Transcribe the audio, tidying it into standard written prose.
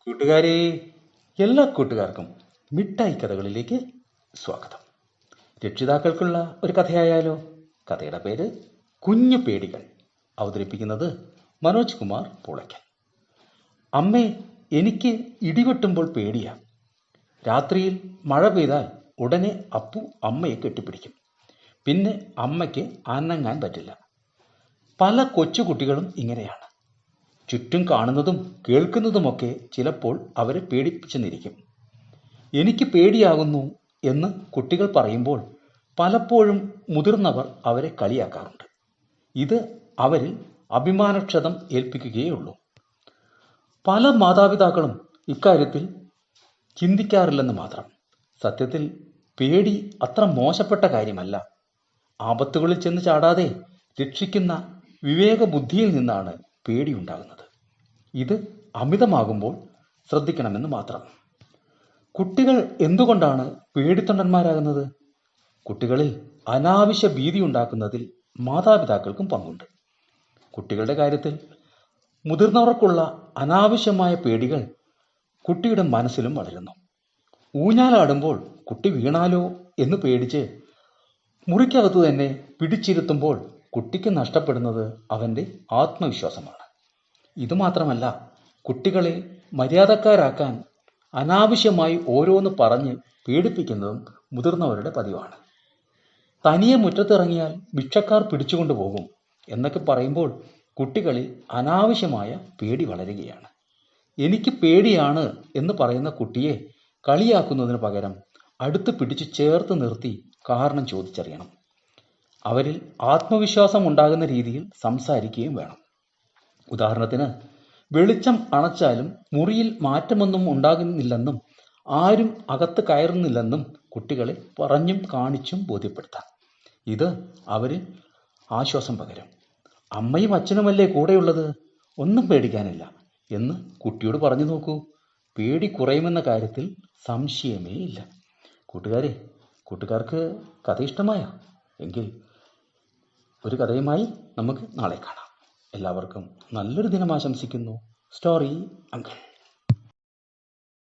കൂട്ടുകാരെ, എല്ലാ കൂട്ടുകാർക്കും മിഠായി കഥകളിലേക്ക് സ്വാഗതം. രക്ഷിതാക്കൾക്കുള്ള ഒരു കഥയായാലോ? കഥയുടെ പേര് കുഞ്ഞു പേടികൾ. അവതരിപ്പിക്കുന്നത് മനോജ് കുമാർ പൂളയ്ക്കൽ. അമ്മേ, എനിക്ക് ഇടിവെട്ടുമ്പോൾ പേടിയാ. രാത്രിയിൽ മഴ പെയ്താൽ ഉടനെ അപ്പു അമ്മയെ കെട്ടിപ്പിടിക്കും. പിന്നെ അമ്മയ്ക്ക് അനങ്ങാൻ പറ്റില്ല. പല കൊച്ചുകുട്ടികളും ഇങ്ങനെയാണ്. ചുറ്റും കാണുന്നതും കേൾക്കുന്നതുമൊക്കെ ചിലപ്പോൾ അവരെ പേടിപ്പിച്ചെന്നിരിക്കും. എനിക്ക് പേടിയാകുന്നു എന്ന് കുട്ടികൾ പറയുമ്പോൾ പലപ്പോഴും മുതിർന്നവർ അവരെ കളിയാക്കാറുണ്ട്. ഇത് അവരിൽ അഭിമാനക്ഷതം ഏൽപ്പിക്കുകയുള്ളൂ. പല മാതാപിതാക്കളും ഇക്കാര്യത്തിൽ ചിന്തിക്കാറില്ലെന്ന് മാത്രം. സത്യത്തിൽ പേടി അത്ര മോശപ്പെട്ട കാര്യമല്ല. ആപത്തുകളിൽ ചെന്ന് ചാടാതെ രക്ഷിക്കുന്ന വിവേകബുദ്ധിയിൽ നിന്നാണ് പേടിയുണ്ടാകുന്നത്. ഇത് അമിതമാകുമ്പോൾ ശ്രദ്ധിക്കണമെന്ന് മാത്രം. കുട്ടികൾ എന്തുകൊണ്ടാണ് പേടിത്തൊണ്ടന്മാരാകുന്നത്? കുട്ടികളിൽ അനാവശ്യ ഭീതി ഉണ്ടാക്കുന്നതിൽ മാതാപിതാക്കൾക്കും പങ്കുണ്ട്. കുട്ടികളുടെ കാര്യത്തിൽ മുതിർന്നവർക്കുള്ള അനാവശ്യമായ പേടികൾ കുട്ടിയുടെ മനസ്സിലും വളരുന്നു. ഊഞ്ഞാലാടുമ്പോൾ കുട്ടി വീണാലോ എന്ന് പേടിച്ച് മുറിക്കകത്ത് തന്നെ പിടിച്ചിരുത്തുമ്പോൾ കുട്ടിക്ക് നഷ്ടപ്പെടുന്നത് അവൻ്റെ ആത്മവിശ്വാസമാണ്. ഇതുമാത്രമല്ല, കുട്ടികളെ മര്യാദക്കാരാക്കാൻ അനാവശ്യമായി ഓരോന്ന് പറഞ്ഞ് പേടിപ്പിക്കുന്നതും മുതിർന്നവരുടെ പതിവാണ്. തനിയെ മുറ്റത്തിറങ്ങിയാൽ ഭിക്ഷക്കാർ പിടിച്ചുകൊണ്ടു പോകും എന്നൊക്കെ പറയുമ്പോൾ കുട്ടികളിൽ അനാവശ്യമായ പേടി വളരുകയാണ്. എനിക്ക് പേടിയാണ് എന്ന് പറയുന്ന കുട്ടിയെ കളിയാക്കുന്നതിന് പകരം അടുത്ത് പിടിച്ച് ചേർത്ത് നിർത്തി കാരണം ചോദിച്ചറിയണം. അവരിൽ ആത്മവിശ്വാസം ഉണ്ടാകുന്ന രീതിയിൽ സംസാരിക്കുകയും വേണം. ഉദാഹരണത്തിന്, വെളിച്ചം അണച്ചാലും മുറിയിൽ മാറ്റമൊന്നും ഉണ്ടാകുന്നില്ലെന്നും ആരും അകത്ത് കയറുന്നില്ലെന്നും കുട്ടികളെ പറഞ്ഞും കാണിച്ചും ബോധ്യപ്പെടുത്താം. ഇത് അവരിൽ ആശ്വാസം പകരും. അമ്മയും അച്ഛനുമല്ലേ കൂടെയുള്ളത്, ഒന്നും പേടിക്കാനില്ല എന്ന് കുട്ടിയോട് പറഞ്ഞു നോക്കൂ. പേടി കുറയുമെന്ന കാര്യത്തിൽ സംശയമേ ഇല്ല. കൂട്ടുകാർക്ക് കഥ ഇഷ്ടമായോ? എങ്കിൽ ഒരു കഥയുമായി നമുക്ക് നാളെ കാണാം. എല്ലാവർക്കും നല്ലൊരു ദിനം ആശംസിക്കുന്നു. Story uncle.